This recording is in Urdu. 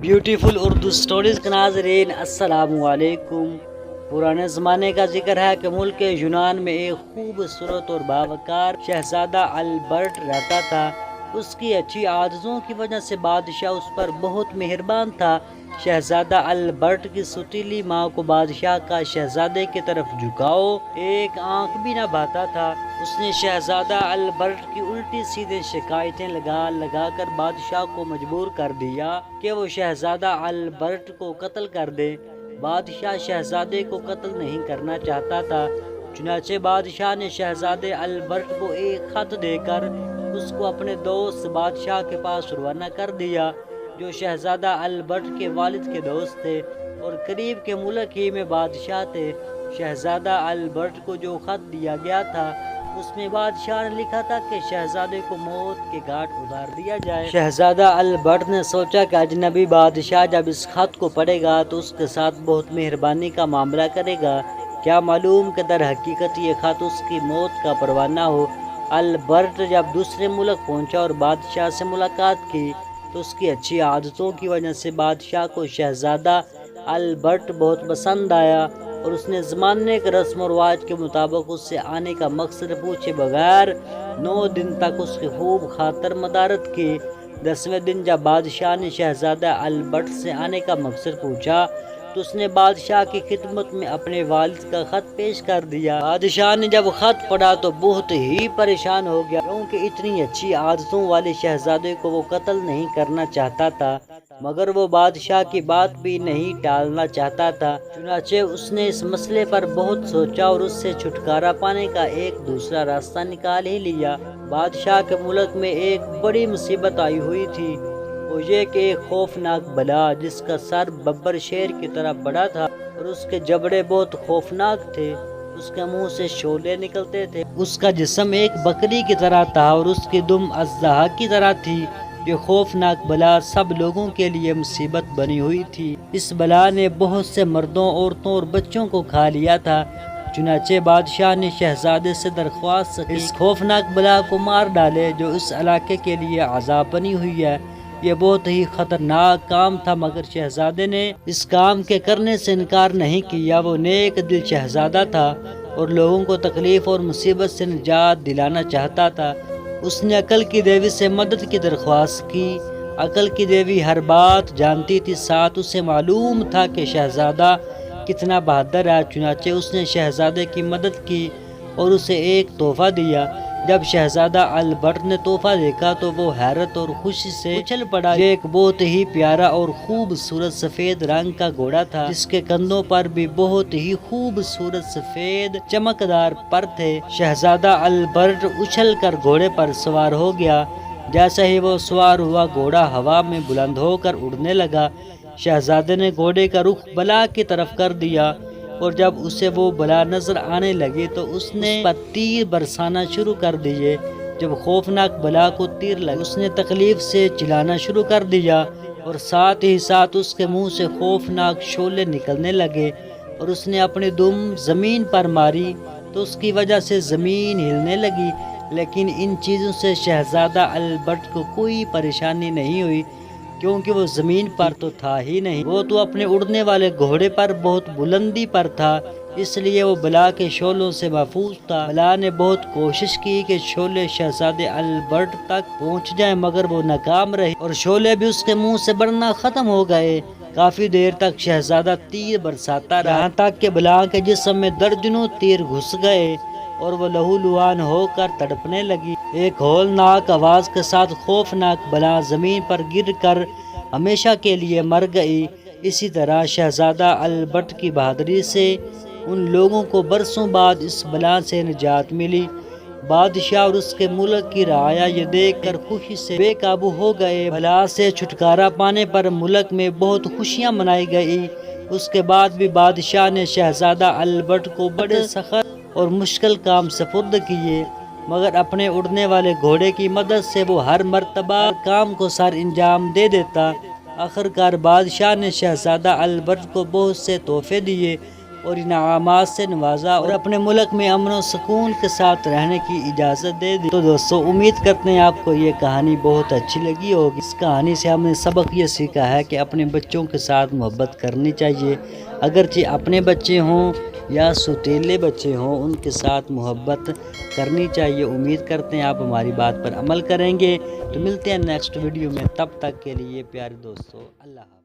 بیوٹیفل اردو سٹوریز کے ناظرین السلام علیکم۔ پرانے زمانے کا ذکر ہے کہ ملک یونان میں ایک خوبصورت اور باوقار شہزادہ البرٹ رہتا تھا۔ اس کی اچھی عادتوں کی وجہ سے بادشاہ اس پر بہت مہربان تھا۔ شہزادہ البرٹ کی ستیلی ماں کو بادشاہ کا شہزادے کی طرف جھکاؤ ایک آنکھ بھی نہ بھاتا تھا۔ اس نے شہزادہ البرٹ کی الٹی سیدھے شکایتیں لگا کر بادشاہ کو مجبور کر دیا کہ وہ شہزادہ البرٹ کو قتل کر دے۔ بادشاہ شہزادے کو قتل نہیں کرنا چاہتا تھا، چنانچہ بادشاہ نے شہزادے البرٹ کو ایک خط دے کر اس کو اپنے دوست بادشاہ کے پاس روانہ کر دیا، جو شہزادہ البرٹ کے والد کے دوست تھے اور قریب کے ملک ہی میں بادشاہ تھے۔ شہزادہ البرٹ کو جو خط دیا گیا تھا اس میں بادشاہ نے لکھا تھا کہ شہزادے کو موت کے گھاٹ اتار دیا جائے۔ شہزادہ البرٹ نے سوچا کہ اجنبی بادشاہ جب اس خط کو پڑھے گا تو اس کے ساتھ بہت مہربانی کا معاملہ کرے گا، کیا معلوم کہ در حقیقت یہ خط اس کی موت کا پروانہ ہو۔ البرٹ جب دوسرے ملک پہنچا اور بادشاہ سے ملاقات کی تو اس کی اچھی عادتوں کی وجہ سے بادشاہ کو شہزادہ البرٹ بہت پسند آیا اور اس نے زمانے کے رسم و رواج کے مطابق اس سے آنے کا مقصد پوچھے بغیر 9 دن تک اس کی خوب خاطر مدارت کی۔ 10ویں دن جب بادشاہ نے شہزادہ البرٹ سے آنے کا مقصد پوچھا تو اس نے بادشاہ کی خدمت میں اپنے والد کا خط پیش کر دیا۔ بادشاہ نے جب خط پڑھا تو بہت ہی پریشان ہو گیا، کیونکہ اتنی اچھی عادتوں والے شہزادے کو وہ قتل نہیں کرنا چاہتا تھا، مگر وہ بادشاہ کی بات بھی نہیں ٹالنا چاہتا تھا۔ چنانچہ اس نے اس مسئلے پر بہت سوچا اور اس سے چھٹکارا پانے کا ایک دوسرا راستہ نکال ہی لیا۔ بادشاہ کے ملک میں ایک بڑی مصیبت آئی ہوئی تھی، وہ یہ کہ ایک خوفناک بلا جس کا سر ببر شیر کی طرح بڑا تھا اور اس کے جبڑے بہت خوفناک تھے، اس کے منہ سے شعلے نکلتے تھے، اس کا جسم ایک بکری کی طرح تھا اور اس کی دم اژدہا کی طرح تھی۔ یہ خوفناک بلا سب لوگوں کے لیے مصیبت بنی ہوئی تھی۔ اس بلا نے بہت سے مردوں، عورتوں اور بچوں کو کھا لیا تھا۔ چنانچہ بادشاہ نے شہزادے سے درخواست کی اس خوفناک بلا کو مار ڈالے جو اس علاقے کے لیے عذاب بنی ہوئی ہے۔ یہ بہت ہی خطرناک کام تھا، مگر شہزادے نے اس کام کے کرنے سے انکار نہیں کیا۔ وہ نیک دل شہزادہ تھا اور لوگوں کو تکلیف اور مصیبت سے نجات دلانا چاہتا تھا۔ اس نے عقل کی دیوی سے مدد کی درخواست کی۔ عقل کی دیوی ہر بات جانتی تھی، ساتھ اسے معلوم تھا کہ شہزادہ کتنا بہادر ہے۔ چنانچہ اس نے شہزادے کی مدد کی اور اسے ایک تحفہ دیا۔ جب شہزادہ البرٹ نے تحفہ دیکھا تو وہ حیرت اور خوشی سے اچھل پڑا۔ یہ ایک بہت ہی پیارا اور خوبصورت سفید رنگ کا گھوڑا تھا، جس کے کندھوں پر بھی بہت ہی خوبصورت سفید چمکدار پر تھے۔ شہزادہ البرٹ اچھل کر گھوڑے پر سوار ہو گیا۔ جیسے ہی وہ سوار ہوا، گھوڑا ہوا میں بلند ہو کر اڑنے لگا۔ شہزادے نے گھوڑے کا رخ بلا کی طرف کر دیا اور جب اسے وہ بلا نظر آنے لگی تو اس نے پر تیر برسانا شروع کر دیے۔ جب خوفناک بلا کو تیر لگا، اس نے تکلیف سے چلانا شروع کر دیا اور ساتھ ہی ساتھ اس کے منہ سے خوفناک شعلے نکلنے لگے اور اس نے اپنی دم زمین پر ماری تو اس کی وجہ سے زمین ہلنے لگی۔ لیکن ان چیزوں سے شہزادہ البرٹ کو کوئی پریشانی نہیں ہوئی، کیونکہ وہ زمین پر تو تھا ہی نہیں، وہ تو اپنے اڑنے والے گھوڑے پر بہت بلندی پر تھا، اس لیے وہ بلا کے شعلوں سے محفوظ تھا۔ بلا نے بہت کوشش کی کہ شعلے شہزادے البرٹ تک پہنچ جائیں، مگر وہ ناکام رہی اور شعلے بھی اس کے منہ سے بڑھنا ختم ہو گئے۔ کافی دیر تک شہزادہ تیر برساتا رہا، یہاں تک کہ بلا کے جسم میں درجنوں تیر گھس گئے اور وہ لہو لہان ہو کر تڑپنے لگی۔ ایک ہولناک آواز کے ساتھ خوفناک بلا زمین پر گر کر ہمیشہ کے لیے مر گئی۔ اسی طرح شہزادہ البرٹ کی بہادری سے ان لوگوں کو برسوں بعد اس بلا سے نجات ملی۔ بادشاہ اور اس کے ملک کی رعایا یہ دیکھ کر خوشی سے بے قابو ہو گئے۔ بلا سے چھٹکارا پانے پر ملک میں بہت خوشیاں منائی گئی۔ اس کے بعد بھی بادشاہ نے شہزادہ البرٹ کو بڑے سخت اور مشکل کام سپرد کیے، مگر اپنے اڑنے والے گھوڑے کی مدد سے وہ ہر مرتبہ کام کو سر انجام دے دیتا۔ آخرکار بادشاہ نے شہزادہ البرٹ کو بہت سے تحفے دیے اور انعامات سے نوازا اور اپنے ملک میں امن و سکون کے ساتھ رہنے کی اجازت دے دی۔ تو دوستو امید کرتے ہیں آپ کو یہ کہانی بہت اچھی لگی ہوگی۔ اس کہانی سے ہم نے سبق یہ سیکھا ہے کہ اپنے بچوں کے ساتھ محبت کرنی چاہیے، اگرچہ اپنے بچے ہوں یا سوتیلے بچے ہوں ان کے ساتھ محبت کرنی چاہیے۔ امید کرتے ہیں آپ ہماری بات پر عمل کریں گے۔ تو ملتے ہیں نیکسٹ ویڈیو میں، تب تک کے لیے پیارے دوستو اللہ حافظ۔